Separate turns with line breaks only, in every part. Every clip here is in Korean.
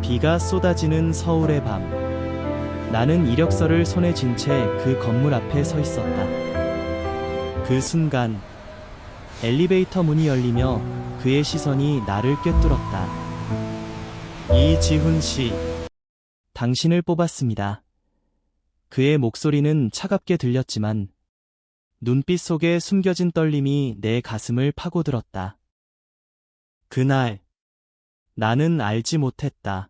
비가 쏟아지는 서울의 밤. 나는 이력서를 손에 쥔 채 그 건물 앞에 서 있었다. 그 순간 엘리베이터 문이 열리며 그의 시선이 나를 꿰뚫었다. 이지훈 씨, 당신을 뽑았습니다. 그의 목소리는 차갑게 들렸지만 눈빛 속에 숨겨진 떨림이 내 가슴을 파고들었다. 그날 나는 알지 못했다.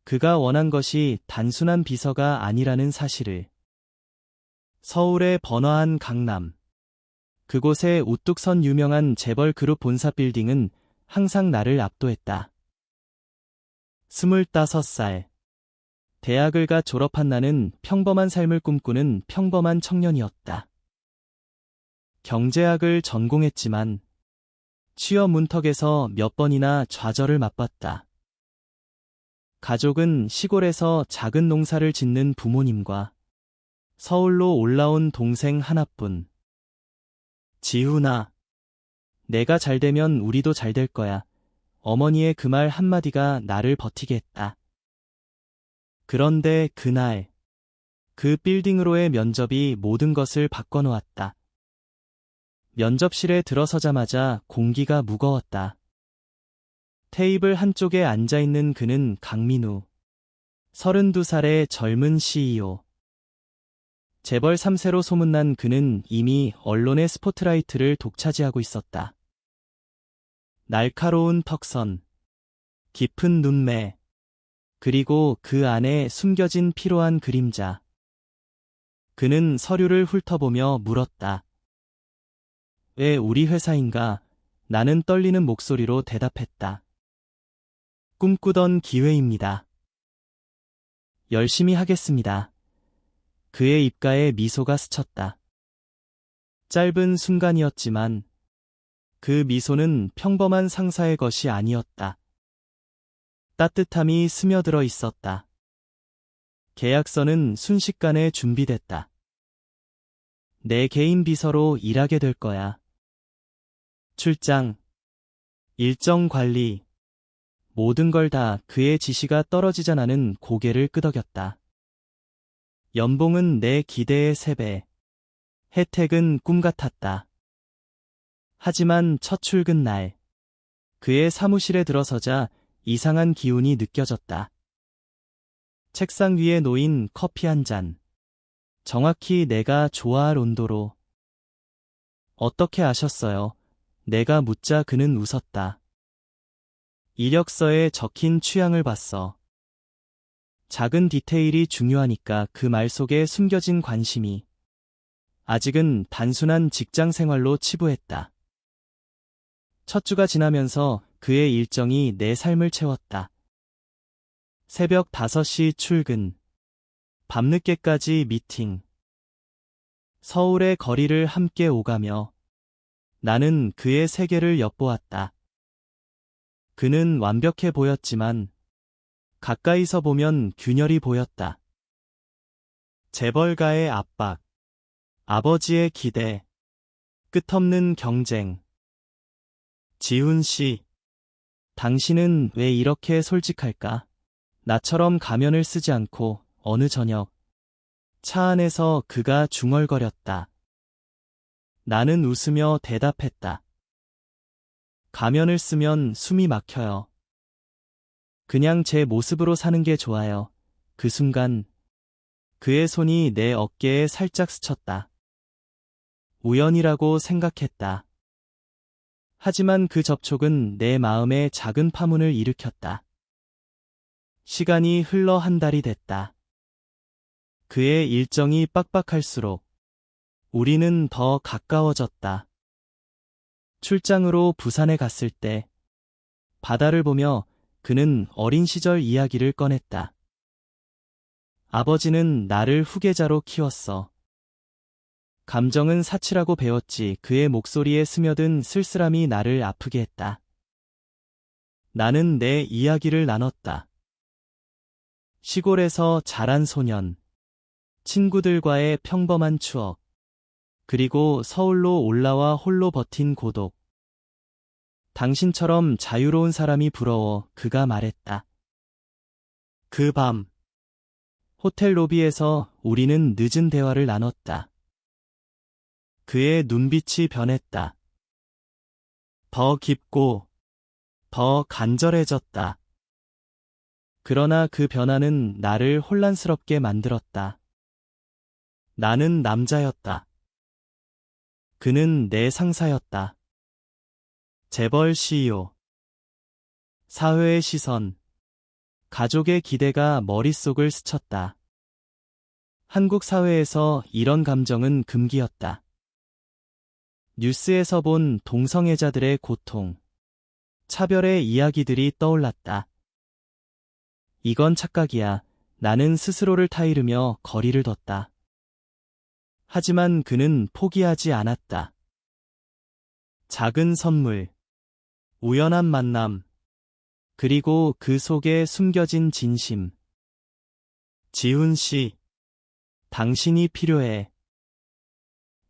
그가 원한 것이 단순한 비서가 아니라는 사실을. 서울의 번화한 강남. 그곳에 우뚝 선 유명한 재벌 그룹 본사 빌딩은 항상 나를 압도했다. 25살. 대학을 가 졸업한 나는 평범한 삶을 꿈꾸는 평범한 청년이었다. 경제학을 전공했지만 취업 문턱에서 몇 번이나 좌절을 맛봤다. 가족은 시골에서 작은 농사를 짓는 부모님과 서울로 올라온 동생 하나뿐. 지훈아, 내가 잘 되면 우리도 잘 될 거야. 어머니의 그 말 한마디가 나를 버티게 했다. 그런데 그날, 그 빌딩으로의 면접이 모든 것을 바꿔놓았다. 면접실에 들어서자마자 공기가 무거웠다. 테이블 한쪽에 앉아있는 그는 강민우, 32살의 젊은 CEO. 재벌 3세로 소문난 그는 이미 언론의 스포트라이트를 독차지하고 있었다. 날카로운 턱선, 깊은 눈매, 그리고 그 안에 숨겨진 피로한 그림자. 그는 서류를 훑어보며 물었다. 왜 우리 회사인가? 나는 떨리는 목소리로 대답했다. 꿈꾸던 기회입니다. 열심히 하겠습니다. 그의 입가에 미소가 스쳤다. 짧은 순간이었지만 그 미소는 평범한 상사의 것이 아니었다. 따뜻함이 스며들어 있었다. 계약서는 순식간에 준비됐다. 내 개인 비서로 일하게 될 거야. 출장, 일정 관리, 모든 걸 다 그의 지시가 떨어지자 나는 고개를 끄덕였다. 연봉은 내 기대의 3배, 혜택은 꿈 같았다. 하지만 첫 출근 날, 그의 사무실에 들어서자 이상한 기운이 느껴졌다. 책상 위에 놓인 커피 한 잔. 정확히 내가 좋아할 온도로. 어떻게 아셨어요? 내가 묻자 그는 웃었다. 이력서에 적힌 취향을 봤어. 작은 디테일이 중요하니까. 그 말 속에 숨겨진 관심이 아직은 단순한 직장 생활로 치부했다. 첫 주가 지나면서 그의 일정이 내 삶을 채웠다. 새벽 5시 출근, 밤늦게까지 미팅. 서울의 거리를 함께 오가며 나는 그의 세계를 엿보았다. 그는 완벽해 보였지만 가까이서 보면 균열이 보였다. 재벌가의 압박, 아버지의 기대, 끝없는 경쟁. 지훈 씨, 당신은 왜 이렇게 솔직할까? 나처럼 가면을 쓰지 않고. 어느 저녁, 차 안에서 그가 중얼거렸다. 나는 웃으며 대답했다. 가면을 쓰면 숨이 막혀요. 그냥 제 모습으로 사는 게 좋아요. 그 순간 그의 손이 내 어깨에 살짝 스쳤다. 우연이라고 생각했다. 하지만 그 접촉은 내 마음에 작은 파문을 일으켰다. 시간이 흘러 한 달이 됐다. 그의 일정이 빡빡할수록 우리는 더 가까워졌다. 출장으로 부산에 갔을 때 바다를 보며 그는 어린 시절 이야기를 꺼냈다. 아버지는 나를 후계자로 키웠어. 감정은 사치라고 배웠지. 그의 목소리에 스며든 쓸쓸함이 나를 아프게 했다. 나는 내 이야기를 나눴다. 시골에서 자란 소년, 친구들과의 평범한 추억, 그리고 서울로 올라와 홀로 버틴 고독. 당신처럼 자유로운 사람이 부러워. 그가 말했다. 그 밤, 호텔 로비에서 우리는 늦은 대화를 나눴다. 그의 눈빛이 변했다. 더 깊고, 더 간절해졌다. 그러나 그 변화는 나를 혼란스럽게 만들었다. 나는 남자였다. 그는 내 상사였다. 재벌 CEO. 사회의 시선, 가족의 기대가 머릿속을 스쳤다. 한국 사회에서 이런 감정은 금기였다. 뉴스에서 본 동성애자들의 고통, 차별의 이야기들이 떠올랐다. 이건 착각이야. 나는 스스로를 타이르며 거리를 뒀다. 하지만 그는 포기하지 않았다. 작은 선물, 우연한 만남, 그리고 그 속에 숨겨진 진심. 지훈 씨, 당신이 필요해.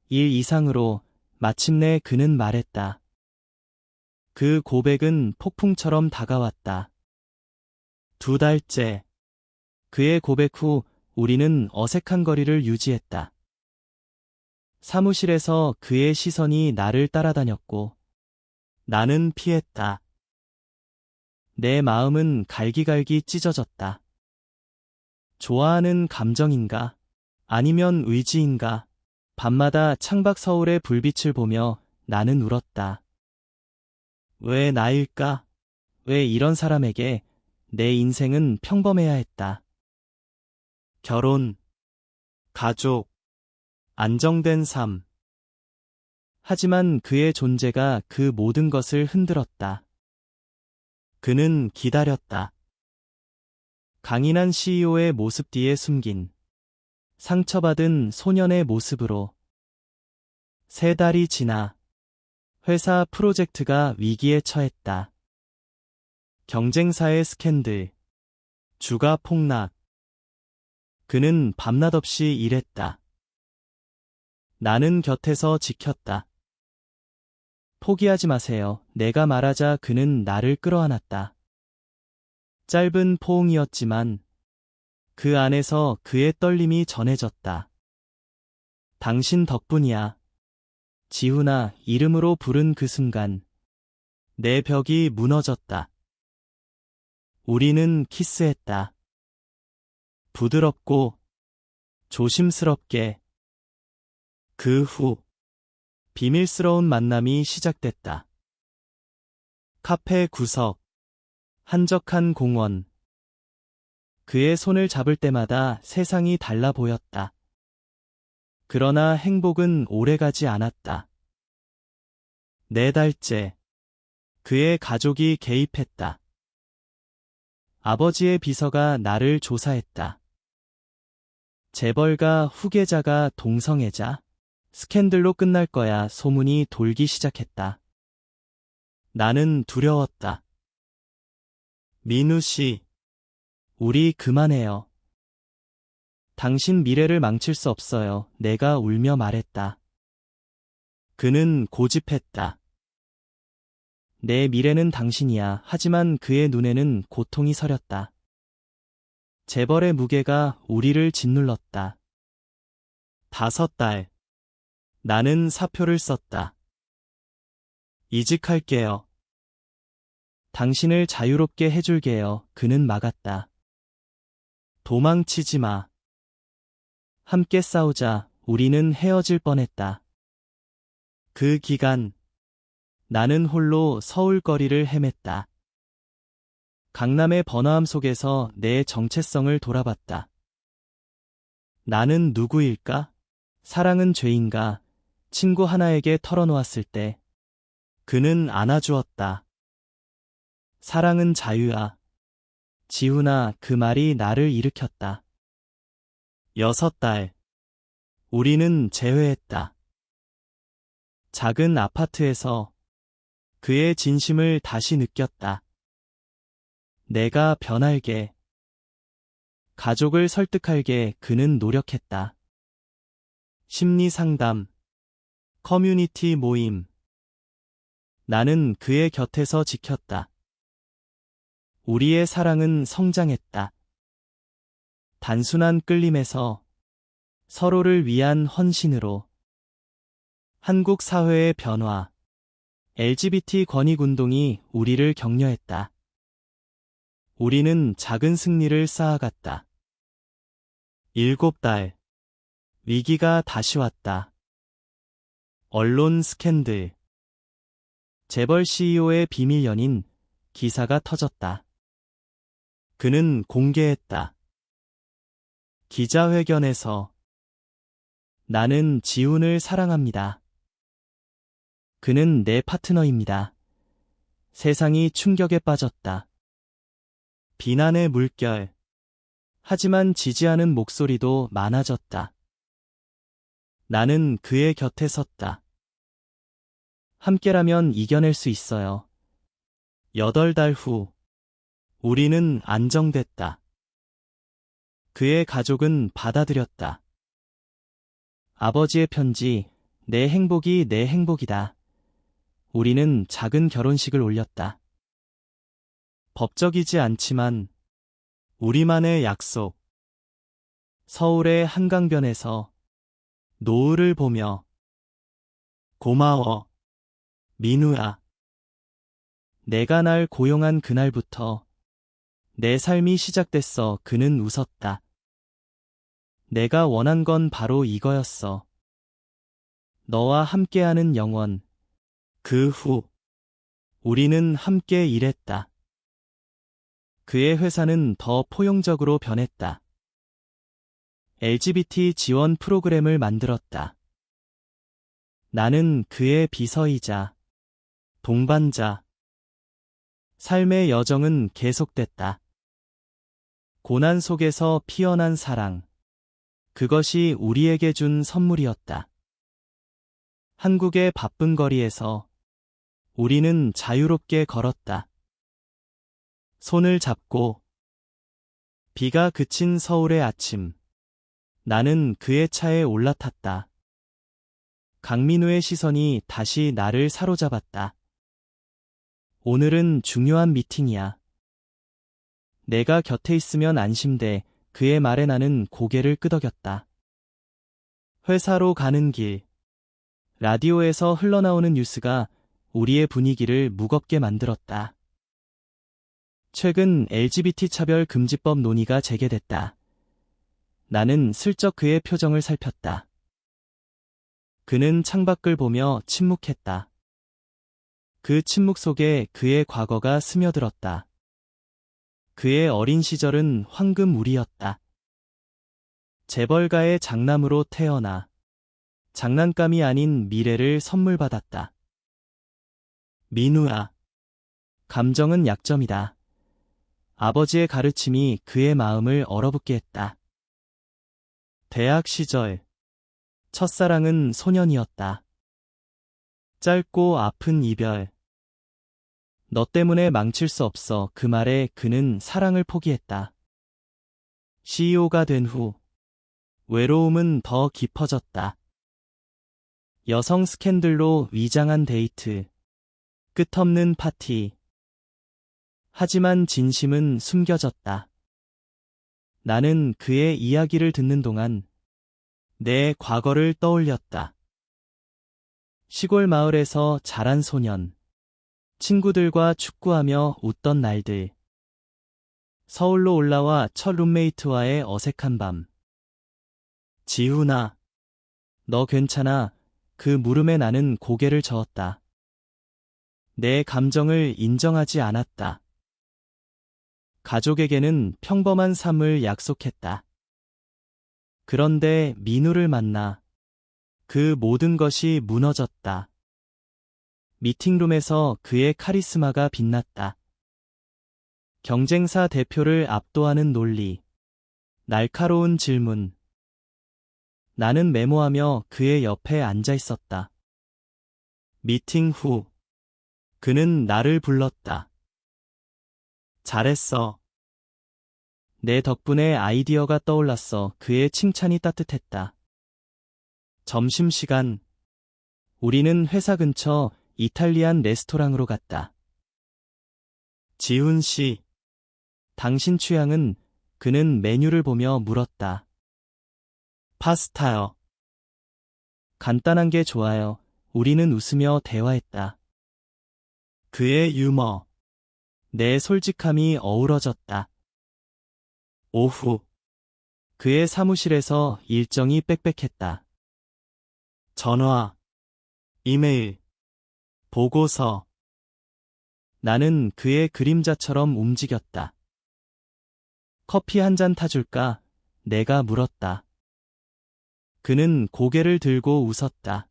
일 이상으로 마침내 그는 말했다. 그 고백은 폭풍처럼 다가왔다. 2달째. 그의 고백 후 우리는 어색한 거리를 유지했다. 사무실에서 그의 시선이 나를 따라다녔고 나는 피했다. 내 마음은 갈기갈기 찢어졌다. 좋아하는 감정인가? 아니면 의지인가? 밤마다 창밖 서울의 불빛을 보며 나는 울었다. 왜 나일까? 왜 이런 사람에게 내 인생은 평범해야 했다. 결혼, 가족, 안정된 삶. 하지만 그의 존재가 그 모든 것을 흔들었다. 그는 기다렸다. 강인한 CEO의 모습 뒤에 숨긴 상처받은 소년의 모습으로. 3달이 지나 회사 프로젝트가 위기에 처했다. 경쟁사의 스캔들, 주가 폭락. 그는 밤낮 없이 일했다. 나는 곁에서 지켰다. 포기하지 마세요. 내가 말하자 그는 나를 끌어안았다. 짧은 포옹이었지만 그 안에서 그의 떨림이 전해졌다. 당신 덕분이야. 지훈아, 이름으로 부른 그 순간 내 벽이 무너졌다. 우리는 키스했다. 부드럽고 조심스럽게. 그 후 비밀스러운 만남이 시작됐다. 카페 구석, 한적한 공원. 그의 손을 잡을 때마다 세상이 달라 보였다. 그러나 행복은 오래가지 않았다. 4달째. 그의 가족이 개입했다. 아버지의 비서가 나를 조사했다. 재벌가 후계자가 동성애자? 스캔들로 끝날 거야. 소문이 돌기 시작했다. 나는 두려웠다. 민우 씨, 우리 그만해요. 당신 미래를 망칠 수 없어요. 내가 울며 말했다. 그는 고집했다. 내 미래는 당신이야. 하지만 그의 눈에는 고통이 서렸다. 재벌의 무게가 우리를 짓눌렀다. 5달. 나는 사표를 썼다. 이직할게요. 당신을 자유롭게 해줄게요. 그는 막았다. 도망치지 마. 함께 싸우자. 우리는 헤어질 뻔했다. 그 기간, 나는 홀로 서울 거리를 헤맸다. 강남의 번화함 속에서 내 정체성을 돌아봤다. 나는 누구일까? 사랑은 죄인가? 친구 하나에게 털어놓았을 때 그는 안아주었다. 사랑은 자유야. 지훈아, 그 말이 나를 일으켰다. 6달. 우리는 재회했다. 작은 아파트에서 그의 진심을 다시 느꼈다. 내가 변할게. 가족을 설득할게. 그는 노력했다. 심리 상담, 커뮤니티 모임. 나는 그의 곁에서 지켰다. 우리의 사랑은 성장했다. 단순한 끌림에서 서로를 위한 헌신으로 한국 사회의 변화, LGBT 권익운동이 우리를 격려했다. 우리는 작은 승리를 쌓아갔다. 7달. 위기가 다시 왔다. 언론 스캔들. 재벌 CEO의 비밀 연인 기사가 터졌다. 그는 공개했다. 기자회견에서 나는 지훈을 사랑합니다. 그는 내 파트너입니다. 세상이 충격에 빠졌다. 비난의 물결. 하지만 지지하는 목소리도 많아졌다. 나는 그의 곁에 섰다. 함께라면 이겨낼 수 있어요. 8달 후, 우리는 안정됐다. 그의 가족은 받아들였다. 아버지의 편지, 내 행복이 내 행복이다. 우리는 작은 결혼식을 올렸다. 법적이지 않지만 우리만의 약속. 서울의 한강변에서 노을을 보며 고마워, 민우야. 내가 날 고용한 그날부터 내 삶이 시작됐어. 그는 웃었다. 내가 원한 건 바로 이거였어. 너와 함께하는 영원. 그 후, 우리는 함께 일했다. 그의 회사는 더 포용적으로 변했다. LGBT 지원 프로그램을 만들었다. 나는 그의 비서이자 동반자. 삶의 여정은 계속됐다. 고난 속에서 피어난 사랑. 그것이 우리에게 준 선물이었다. 한국의 바쁜 거리에서 우리는 자유롭게 걸었다. 손을 잡고 비가 그친 서울의 아침. 나는 그의 차에 올라탔다. 강민우의 시선이 다시 나를 사로잡았다. 오늘은 중요한 미팅이야. 내가 곁에 있으면 안심돼. 그의 말에 나는 고개를 끄덕였다. 회사로 가는 길. 라디오에서 흘러나오는 뉴스가 우리의 분위기를 무겁게 만들었다. 최근 LGBT 차별 금지법 논의가 재개됐다. 나는 슬쩍 그의 표정을 살폈다. 그는 창밖을 보며 침묵했다. 그 침묵 속에 그의 과거가 스며들었다. 그의 어린 시절은 황금우리였다. 재벌가의 장남으로 태어나 장난감이 아닌 미래를 선물 받았다. 민우야. 감정은 약점이다. 아버지의 가르침이 그의 마음을 얼어붙게 했다. 대학 시절. 첫사랑은 소년이었다. 짧고 아픈 이별. 너 때문에 망칠 수 없어. 그 말에 그는 사랑을 포기했다. CEO가 된 후 외로움은 더 깊어졌다. 여성 스캔들로 위장한 데이트. 끝없는 파티. 하지만 진심은 숨겨졌다. 나는 그의 이야기를 듣는 동안 내 과거를 떠올렸다. 시골 마을에서 자란 소년. 친구들과 축구하며 웃던 날들. 서울로 올라와 첫 룸메이트와의 어색한 밤. 지훈아, 너 괜찮아? 그 물음에 나는 고개를 저었다. 내 감정을 인정하지 않았다. 가족에게는 평범한 삶을 약속했다. 그런데 민우를 만나 그 모든 것이 무너졌다. 미팅룸에서 그의 카리스마가 빛났다. 경쟁사 대표를 압도하는 논리. 날카로운 질문. 나는 메모하며 그의 옆에 앉아 있었다. 미팅 후, 그는 나를 불렀다. 잘했어. 내 덕분에 아이디어가 떠올랐어. 그의 칭찬이 따뜻했다. 점심시간. 우리는 회사 근처 이탈리안 레스토랑으로 갔다. 지훈 씨, 당신 취향은? 그는 메뉴를 보며 물었다. 파스타요. 간단한 게 좋아요. 우리는 웃으며 대화했다. 그의 유머, 내 솔직함이 어우러졌다. 오후, 그의 사무실에서 일정이 빽빽했다. 전화, 이메일, 보고서. 나는 그의 그림자처럼 움직였다. 커피 한 잔 타줄까? 내가 물었다. 그는 고개를 들고 웃었다.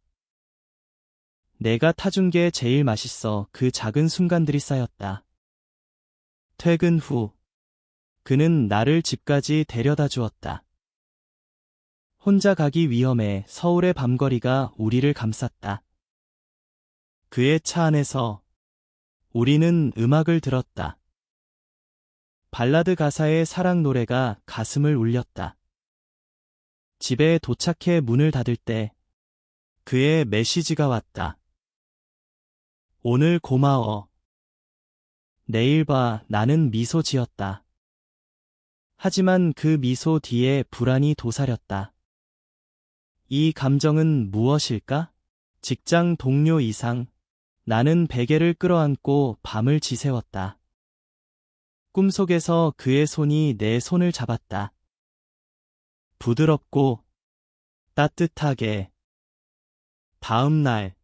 내가 타준 게 제일 맛있어. 그 작은 순간들이 쌓였다. 퇴근 후, 그는 나를 집까지 데려다 주었다. 혼자 가기 위험해. 서울의 밤거리가 우리를 감쌌다. 그의 차 안에서 우리는 음악을 들었다. 발라드 가사의 사랑 노래가 가슴을 울렸다. 집에 도착해 문을 닫을 때 그의 메시지가 왔다. 오늘 고마워. 내일 봐. 나는 미소 지었다. 하지만 그 미소 뒤에 불안이 도사렸다. 이 감정은 무엇일까? 직장 동료 이상. 나는 베개를 끌어안고 밤을 지새웠다. 꿈속에서 그의 손이 내 손을 잡았다. 부드럽고 따뜻하게. 다음 날,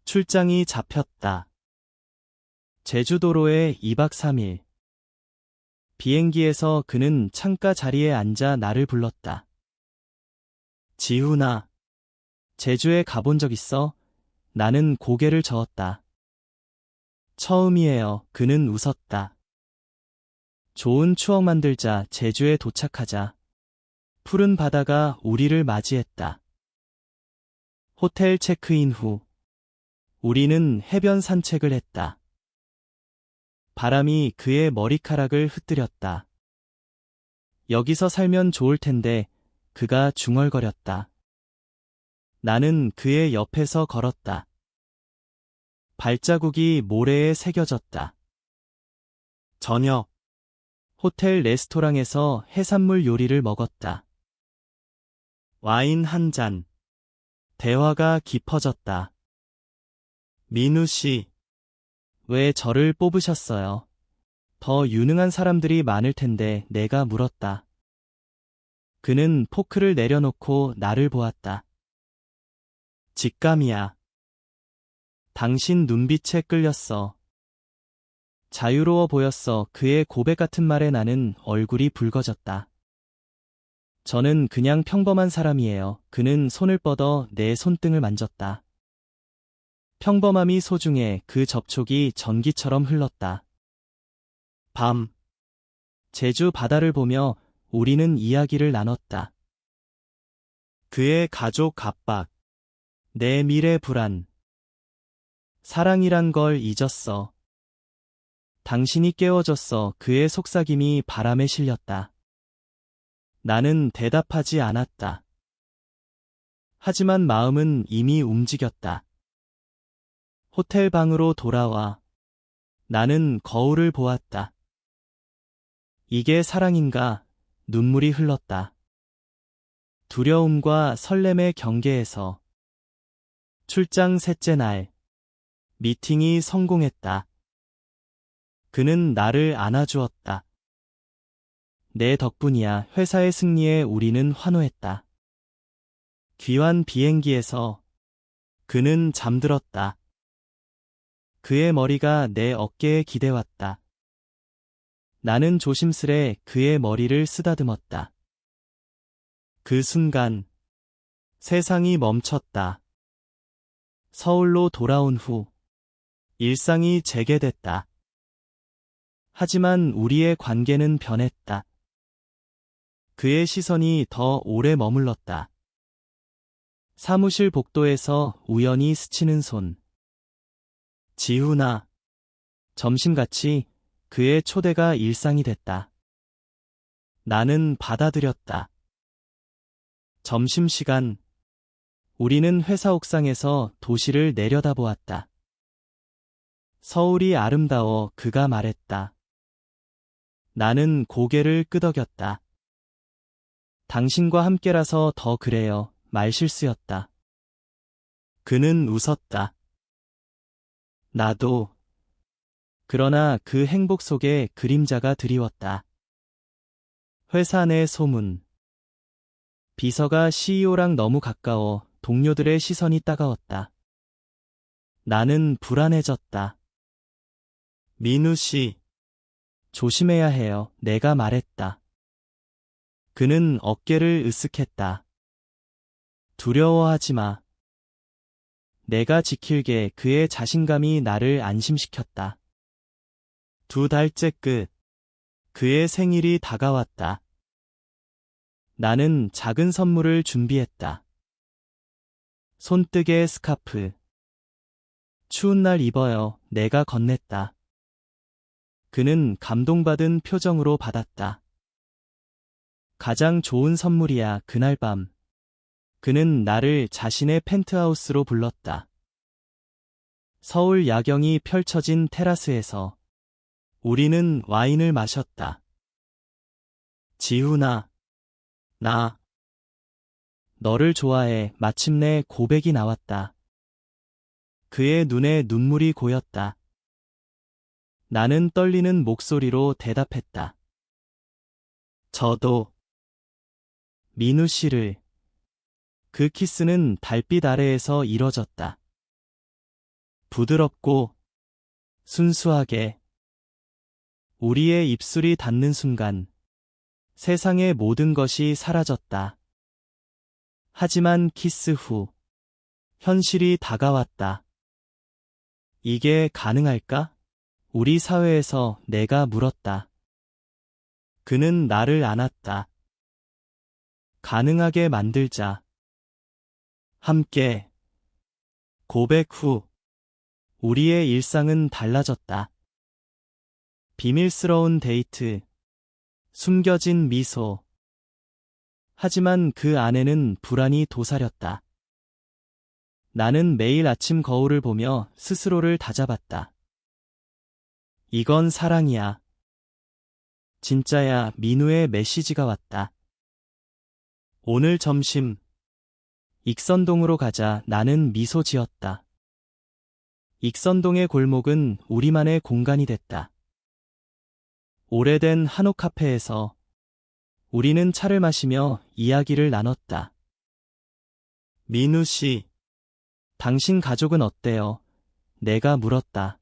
출장이 잡혔다. 제주도로에 2박 3일. 비행기에서 그는 창가 자리에 앉아 나를 불렀다. 지훈아, 제주에 가본 적 있어? 나는 고개를 저었다. 처음이에요. 그는 웃었다. 좋은 추억 만들자. 제주에 도착하자. 푸른 바다가 우리를 맞이했다. 호텔 체크인 후, 우리는 해변 산책을 했다. 바람이 그의 머리카락을 흩뜨렸다. 여기서 살면 좋을 텐데, 그가 중얼거렸다. 나는 그의 옆에서 걸었다. 발자국이 모래에 새겨졌다. 저녁, 호텔 레스토랑에서 해산물 요리를 먹었다. 와인 한 잔. 대화가 깊어졌다. 민우 씨, 왜 저를 뽑으셨어요? 더 유능한 사람들이 많을 텐데. 내가 물었다. 그는 포크를 내려놓고 나를 보았다. 직감이야. 당신 눈빛에 끌렸어. 자유로워 보였어. 그의 고백 같은 말에 나는 얼굴이 붉어졌다. 저는 그냥 평범한 사람이에요. 그는 손을 뻗어 내 손등을 만졌다. 평범함이 소중해. 그 접촉이 전기처럼 흘렀다. 밤, 제주 바다를 보며 우리는 이야기를 나눴다. 그의 가족 압박, 내 미래 불안. 사랑이란 걸 잊었어. 당신이 깨워줬어. 그의 속삭임이 바람에 실렸다. 나는 대답하지 않았다. 하지만 마음은 이미 움직였다. 호텔 방으로 돌아와 나는 거울을 보았다. 이게 사랑인가? 눈물이 흘렀다. 두려움과 설렘의 경계에서. 출장 셋째 날, 미팅이 성공했다. 그는 나를 안아주었다. 내 덕분이야. 회사의 승리에 우리는 환호했다. 귀환 비행기에서 그는 잠들었다. 그의 머리가 내 어깨에 기대왔다. 나는 조심스레 그의 머리를 쓰다듬었다. 그 순간 세상이 멈췄다. 서울로 돌아온 후 일상이 재개됐다. 하지만 우리의 관계는 변했다. 그의 시선이 더 오래 머물렀다. 사무실 복도에서 우연히 스치는 손. 지훈아. 점심같이 그의 초대가 일상이 됐다. 나는 받아들였다. 점심시간. 우리는 회사 옥상에서 도시를 내려다보았다. 서울이 아름다워. 그가 말했다. 나는 고개를 끄덕였다. 당신과 함께라서 더 그래요. 말실수였다. 그는 웃었다. 나도. 그러나 그 행복 속에 그림자가 드리웠다. 회사 내 소문. 비서가 CEO랑 너무 가까워 동료들의 시선이 따가웠다. 나는 불안해졌다. 민우 씨, 조심해야 해요. 내가 말했다. 그는 어깨를 으쓱했다. 두려워하지 마. 내가 지킬게. 그의 자신감이 나를 안심시켰다. 2달째 끝. 그의 생일이 다가왔다. 나는 작은 선물을 준비했다. 손뜨개 스카프. 추운 날 입어요. 내가 건넸다. 그는 감동받은 표정으로 받았다. 가장 좋은 선물이야. 그날 밤. 그는 나를 자신의 펜트하우스로 불렀다. 서울 야경이 펼쳐진 테라스에서 우리는 와인을 마셨다. 지훈아, 나 너를 좋아해. 마침내 고백이 나왔다. 그의 눈에 눈물이 고였다. 나는 떨리는 목소리로 대답했다. 저도. 민우 씨를. 그 키스는 달빛 아래에서 이뤄졌다. 부드럽고 순수하게. 우리의 입술이 닿는 순간 세상의 모든 것이 사라졌다. 하지만 키스 후 현실이 다가왔다. 이게 가능할까? 우리 사회에서. 내가 물었다. 그는 나를 안았다. 가능하게 만들자. 함께. 고백 후 우리의 일상은 달라졌다. 비밀스러운 데이트. 숨겨진 미소. 하지만 그 안에는 불안이 도사렸다. 나는 매일 아침 거울을 보며 스스로를 다잡았다. 이건 사랑이야. 진짜야. 민우의 메시지가 왔다. 오늘 점심. 익선동으로 가자. 나는 미소 지었다. 익선동의 골목은 우리만의 공간이 됐다. 오래된 한옥 카페에서 우리는 차를 마시며 이야기를 나눴다. 민우 씨, 당신 가족은 어때요? 내가 물었다.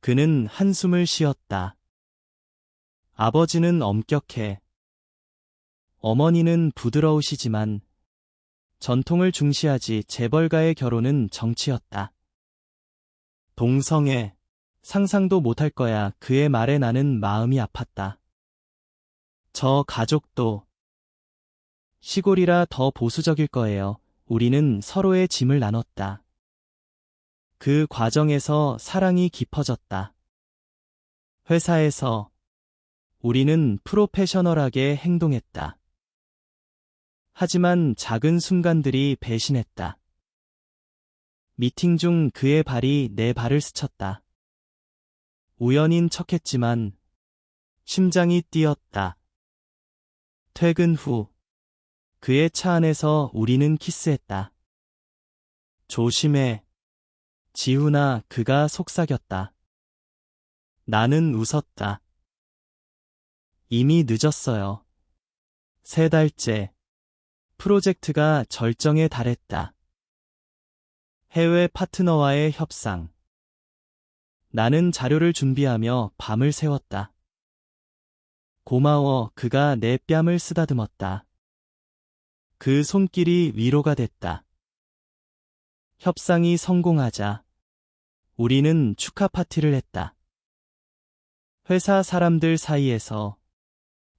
그는 한숨을 쉬었다. 아버지는 엄격해. 어머니는 부드러우시지만 전통을 중시하지. 재벌가의 결혼은 정치였다. 동성애. 상상도 못할 거야. 그의 말에 나는 마음이 아팠다. 저 가족도. 시골이라 더 보수적일 거예요. 우리는 서로의 짐을 나눴다. 그 과정에서 사랑이 깊어졌다. 회사에서 우리는 프로페셔널하게 행동했다. 하지만 작은 순간들이 배신했다. 미팅 중 그의 발이 내 발을 스쳤다. 우연인 척했지만 심장이 뛰었다. 퇴근 후 그의 차 안에서 우리는 키스했다. 조심해. 지훈아. 그가 속삭였다. 나는 웃었다. 이미 늦었어요. 3달째. 프로젝트가 절정에 달했다. 해외 파트너와의 협상. 나는 자료를 준비하며 밤을 새웠다. 고마워. 그가 내 뺨을 쓰다듬었다. 그 손길이 위로가 됐다. 협상이 성공하자 우리는 축하 파티를 했다. 회사 사람들 사이에서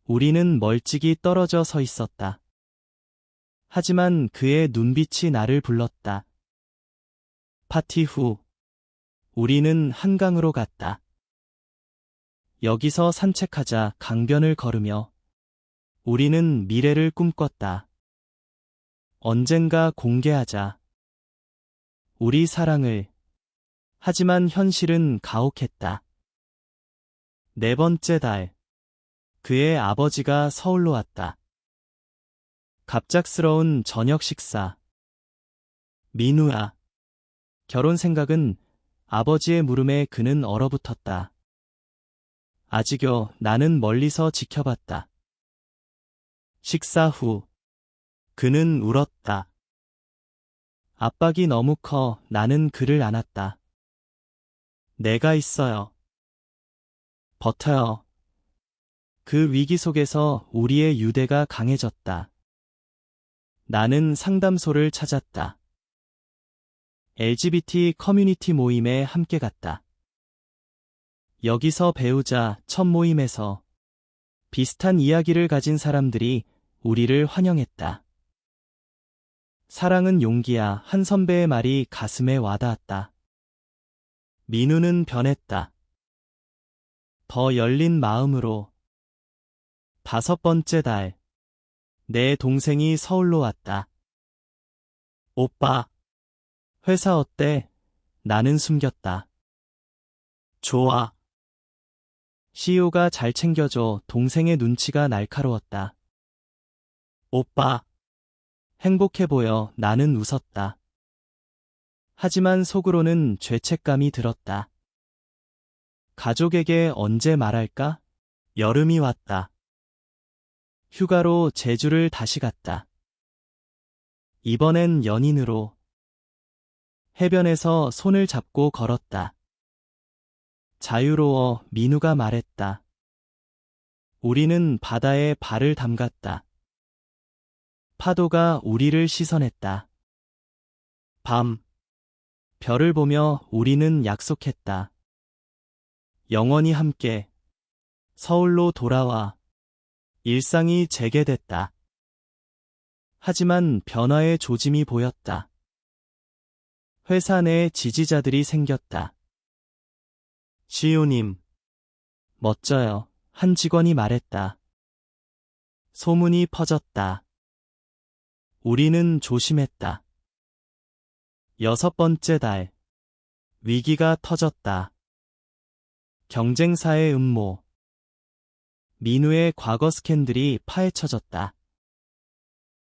우리는 멀찍이 떨어져 서 있었다. 하지만 그의 눈빛이 나를 불렀다. 파티 후 우리는 한강으로 갔다. 여기서 산책하자. 강변을 걸으며 우리는 미래를 꿈꿨다. 언젠가 공개하자. 우리 사랑을. 하지만 현실은 가혹했다. 4번째 달. 그의 아버지가 서울로 왔다. 갑작스러운 저녁 식사. 민우야. 결혼 생각은 아버지의 물음에 그는 얼어붙었다. 아직요, 나는 멀리서 지켜봤다. 식사 후, 그는 울었다. 압박이 너무 커 나는 그를 안았다. 내가 있어요. 버텨요. 그 위기 속에서 우리의 유대가 강해졌다. 나는 상담소를 찾았다. LGBT 커뮤니티 모임에 함께 갔다. 여기서 배우자 첫 모임에서 비슷한 이야기를 가진 사람들이 우리를 환영했다. 사랑은 용기야 한 선배의 말이 가슴에 와닿았다. 민우는 변했다. 더 열린 마음으로. 5번째 달. 내 동생이 서울로 왔다. 오빠. 회사 어때? 나는 숨겼다. 좋아. CEO가 잘 챙겨줘. 동생의 눈치가 날카로웠다. 오빠. 행복해 보여. 나는 웃었다. 하지만 속으로는 죄책감이 들었다. 가족에게 언제 말할까? 여름이 왔다. 휴가로 제주를 다시 갔다. 이번엔 연인으로. 해변에서 손을 잡고 걸었다. 자유로워. 민우가 말했다. 우리는 바다에 발을 담갔다. 파도가 우리를 씻어냈다. 밤. 별을 보며 우리는 약속했다. 영원히 함께. 서울로 돌아와. 일상이 재개됐다. 하지만 변화의 조짐이 보였다. 회사 내 지지자들이 생겼다. 시우님. 멋져요. 한 직원이 말했다. 소문이 퍼졌다. 우리는 조심했다. 6번째 달. 위기가 터졌다. 경쟁사의 음모. 민우의 과거 스캔들이 파헤쳐졌다.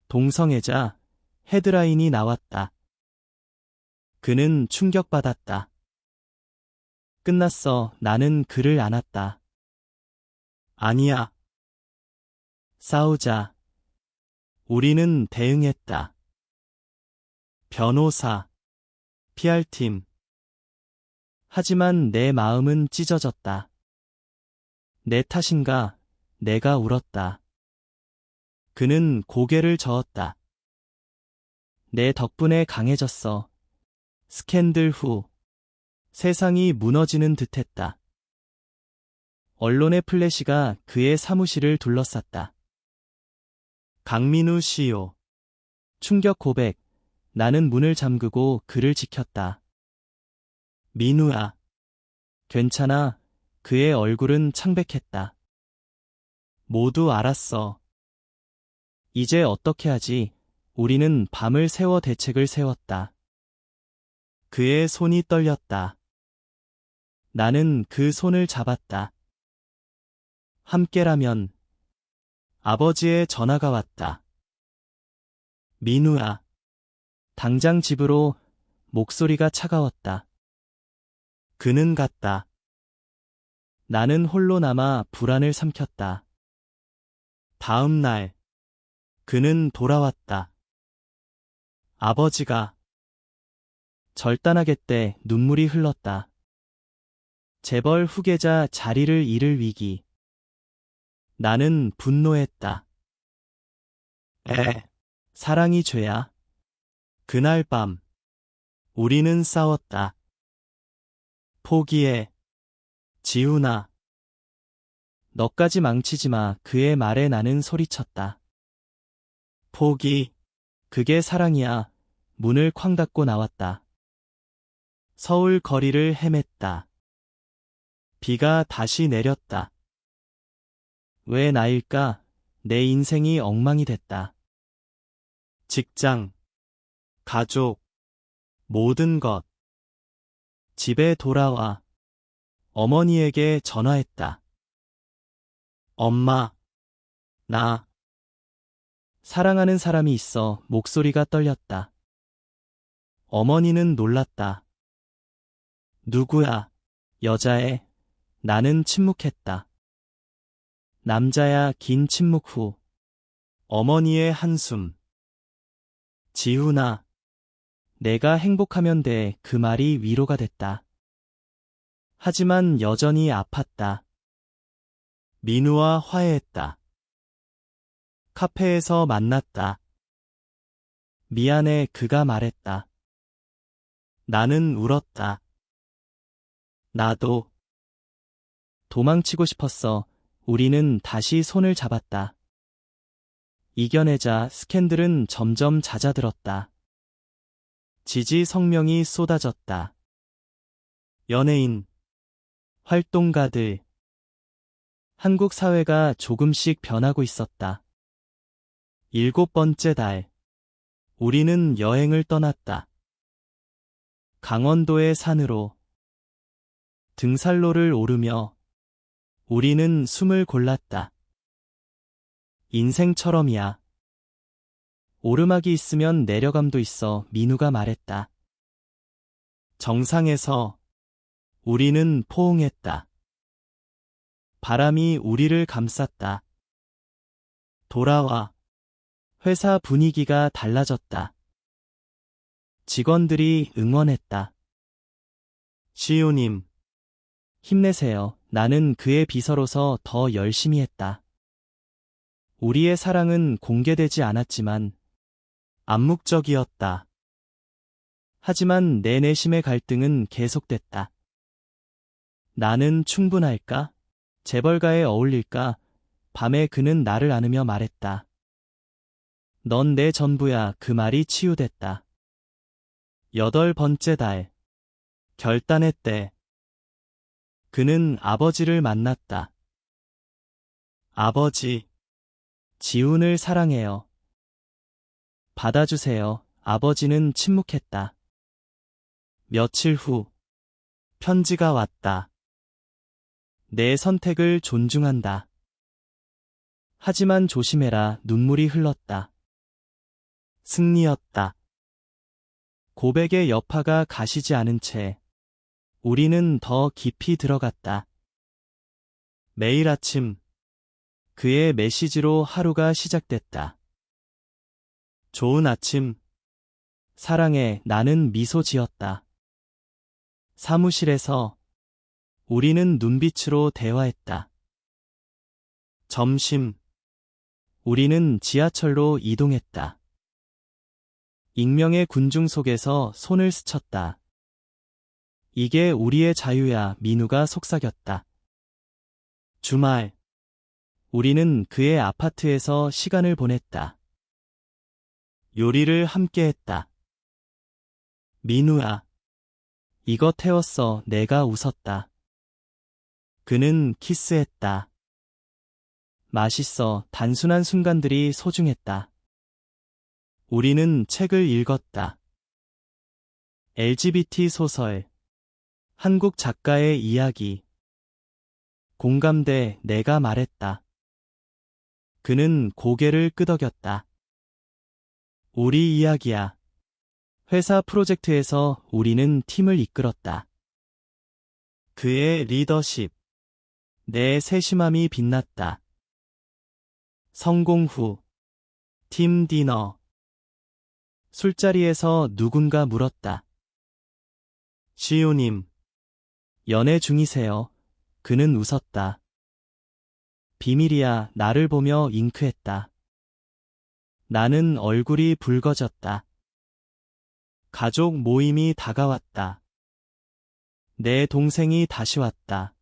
동성애자. 헤드라인이 나왔다. 그는 충격받았다. 끝났어. 나는 그를 안았다. 아니야. 싸우자. 우리는 대응했다. 변호사. PR팀. 하지만 내 마음은 찢어졌다. 내 탓인가? 내가 울었다. 그는 고개를 저었다. 내 덕분에 강해졌어. 스캔들 후. 세상이 무너지는 듯했다. 언론의 플래시가 그의 사무실을 둘러쌌다. 강민우 CEO. 충격 고백. 나는 문을 잠그고 그를 지켰다. 민우야. 괜찮아. 그의 얼굴은 창백했다. 모두 알았어. 이제 어떻게 하지? 우리는 밤을 새워 대책을 세웠다. 그의 손이 떨렸다. 나는 그 손을 잡았다. 함께라면. 아버지의 전화가 왔다. 민우야. 당장 집으로. 목소리가 차가웠다. 그는 갔다. 나는 홀로 남아 불안을 삼켰다. 다음 날. 그는 돌아왔다. 아버지가. 절단하겠대. 눈물이 흘렀다. 재벌 후계자 자리를 잃을 위기. 나는 분노했다. 사랑이 죄야. 그날 밤. 우리는 싸웠다. 포기해. 지훈아. 너까지 망치지 마. 그의 말에 나는 소리쳤다. 포기. 그게 사랑이야. 문을 쾅 닫고 나왔다. 서울 거리를 헤맸다. 비가 다시 내렸다. 왜 나일까? 내 인생이 엉망이 됐다. 직장, 가족, 모든 것. 집에 돌아와. 어머니에게 전화했다. 엄마, 나 사랑하는 사람이 있어. 목소리가 떨렸다. 어머니는 놀랐다. 누구야? 여자애. 나는 침묵했다. 남자야. 긴 침묵 후 어머니의 한숨. 지훈아, 내가 행복하면 돼. 그 말이 위로가 됐다. 하지만 여전히 아팠다. 민우와 화해했다. 카페에서 만났다. 미안해. 그가 말했다. 나는 울었다. 나도 도망치고 싶었어. 우리는 다시 손을 잡았다. 이겨내자. 스캔들은 점점 잦아들었다. 지지 성명이 쏟아졌다. 연예인, 활동가들. 한국 사회가 조금씩 변하고 있었다. 7번째 달. 우리는 여행을 떠났다. 강원도의 산으로. 등산로를 오르며 우리는 숨을 골랐다. 인생처럼이야. 오르막이 있으면 내려감도 있어. 민우가 말했다. 정상에서 우리는 포옹했다. 바람이 우리를 감쌌다. 돌아와. 회사 분위기가 달라졌다. 직원들이 응원했다. 시우님, 힘내세요. 나는 그의 비서로서 더 열심히 했다. 우리의 사랑은 공개되지 않았지만 암묵적이었다. 하지만 내 내심의 갈등은 계속됐다. 나는 충분할까? 재벌가에 어울릴까? 밤에 그는 나를 안으며 말했다. 넌 내 전부야. 그 말이 치유됐다. 8번째 달. 결단했대. 그는 아버지를 만났다. 아버지, 지훈을 사랑해요. 받아주세요. 아버지는 침묵했다. 며칠 후, 편지가 왔다. 내 선택을 존중한다. 하지만 조심해라. 눈물이 흘렀다. 승리였다. 고백의 여파가 가시지 않은 채 우리는 더 깊이 들어갔다. 매일 아침 그의 메시지로 하루가 시작됐다. 좋은 아침. 사랑해. 나는 미소 지었다. 사무실에서 우리는 눈빛으로 대화했다. 점심. 우리는 지하철로 이동했다. 익명의 군중 속에서 손을 스쳤다. 이게 우리의 자유야. 민우가 속삭였다. 주말. 우리는 그의 아파트에서 시간을 보냈다. 요리를 함께 했다. 민우야. 이거 태웠어. 내가 웃었다. 그는 키스했다. 맛있어. 단순한 순간들이 소중했다. 우리는 책을 읽었다. LGBT 소설. 한국 작가의 이야기. 공감돼. 내가 말했다. 그는 고개를 끄덕였다. 우리 이야기야. 회사 프로젝트에서 우리는 팀을 이끌었다. 그의 리더십. 내 세심함이 빛났다. 성공 후. 팀 디너. 술자리에서 누군가 물었다. 시우님, 연애 중이세요? 그는 웃었다. 비밀이야. 나를 보며 잉크했다. 나는 얼굴이 붉어졌다. 가족 모임이 다가왔다. 내 동생이 다시 왔다.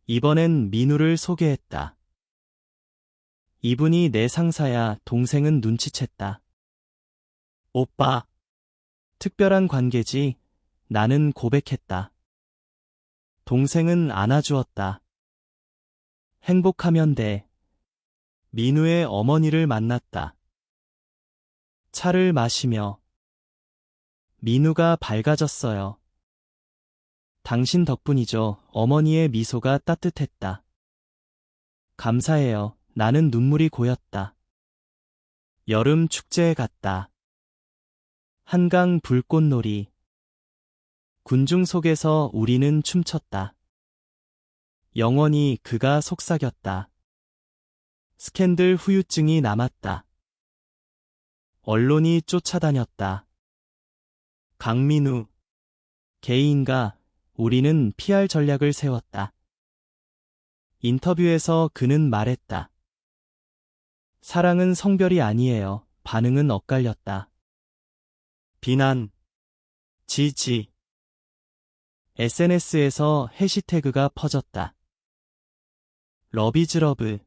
이번엔 민우를 소개했다. 이분이 내 상사야. 동생은 눈치챘다. 오빠. 특별한 관계지. 나는 고백했다. 동생은 안아주었다. 행복하면 돼. 민우의 어머니를 만났다. 차를 마시며. 민우가 밝아졌어요. 당신 덕분이죠. 어머니의 미소가 따뜻했다. 감사해요. 나는 눈물이 고였다. 여름 축제에 갔다. 한강 불꽃놀이. 군중 속에서 우리는 춤췄다. 영원히 그가 속삭였다. 스캔들 후유증이 남았다. 언론이 쫓아다녔다. 강민우. 개인가 우리는 PR 전략을 세웠다. 인터뷰에서 그는 말했다. 사랑은 성별이 아니에요. 반응은 엇갈렸다. 비난, 지지. SNS에서 해시태그가 퍼졌다. 러비즈러브.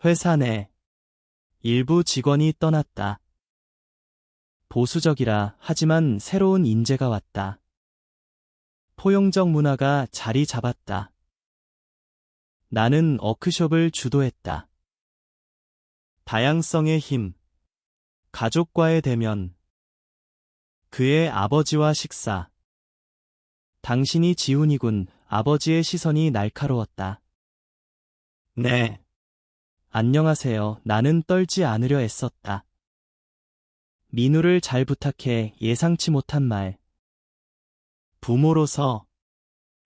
회사 내 일부 직원이 떠났다. 보수적이라 하지만 새로운 인재가 왔다. 포용적 문화가 자리 잡았다. 나는 워크숍을 주도했다. 다양성의 힘. 가족과의 대면. 그의 아버지와 식사. 당신이 지훈이군. 아버지의 시선이 날카로웠다. 네. 안녕하세요. 나는 떨지 않으려 애썼다. 민우를 잘 부탁해. 예상치 못한 말. 부모로서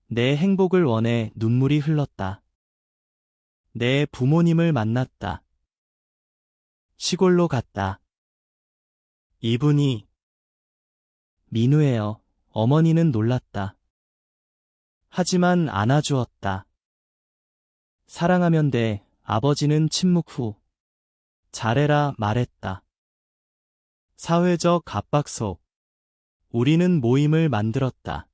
내 행복을 원해. 눈물이 흘렀다. 내 부모님을 만났다. 시골로 갔다. 이분이 민우예요. 어머니는 놀랐다. 하지만 안아주었다. 사랑하면 돼. 아버지는 침묵 후 잘해라 말했다. 사회적 압박 속 우리는 모임을 만들었다.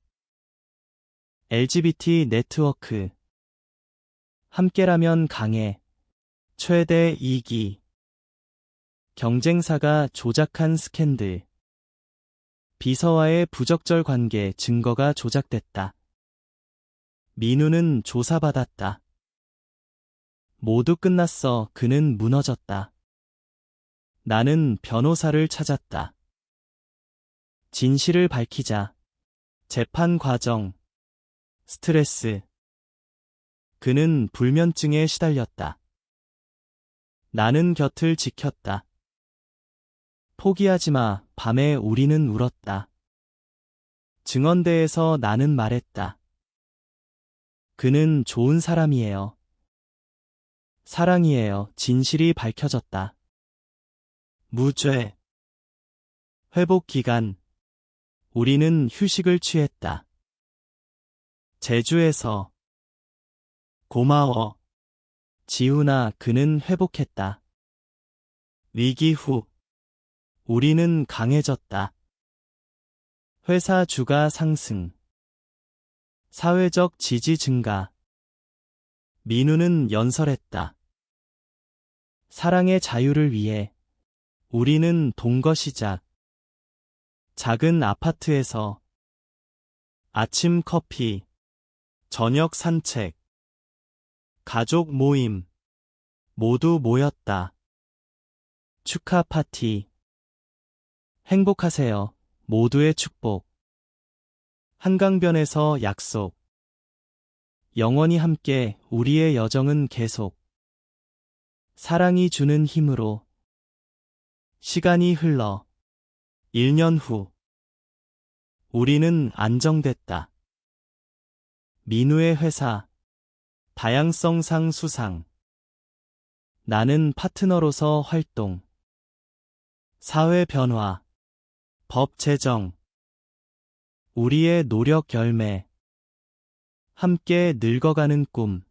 LGBT 네트워크. 함께라면 강해. 최대 2기. 경쟁사가 조작한 스캔들. 비서와의 부적절 관계 증거가 조작됐다. 민우는 조사받았다. 모두 끝났어. 그는 무너졌다. 나는 변호사를 찾았다. 진실을 밝히자. 재판 과정. 스트레스. 그는 불면증에 시달렸다. 나는 곁을 지켰다. 포기하지 마. 밤에 우리는 울었다. 증언대에서 나는 말했다. 그는 좋은 사람이에요. 사랑이에요. 진실이 밝혀졌다. 무죄. 회복 기간. 우리는 휴식을 취했다. 제주에서. 고마워. 지훈아. 그는 회복했다. 위기 후. 우리는 강해졌다. 회사 주가 상승. 사회적 지지 증가. 민우는 연설했다. 사랑의 자유를 위해. 우리는 동거 시작. 작은 아파트에서. 아침 커피. 저녁 산책. 가족 모임. 모두 모였다. 축하 파티. 행복하세요. 모두의 축복. 한강변에서 약속. 영원히 함께. 우리의 여정은 계속. 사랑이 주는 힘으로. 시간이 흘러. 1년 후. 우리는 안정됐다. 민우의 회사. 다양성상 수상. 나는 파트너로서 활동. 사회 변화. 법 제정. 우리의 노력 열매. 함께 늙어가는 꿈.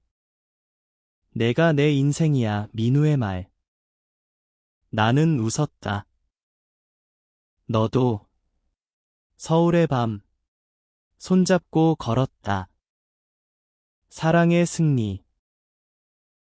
내가 내 인생이야. 민우의 말. 나는 웃었다. 너도. 서울의 밤. 손잡고 걸었다. 사랑의 승리.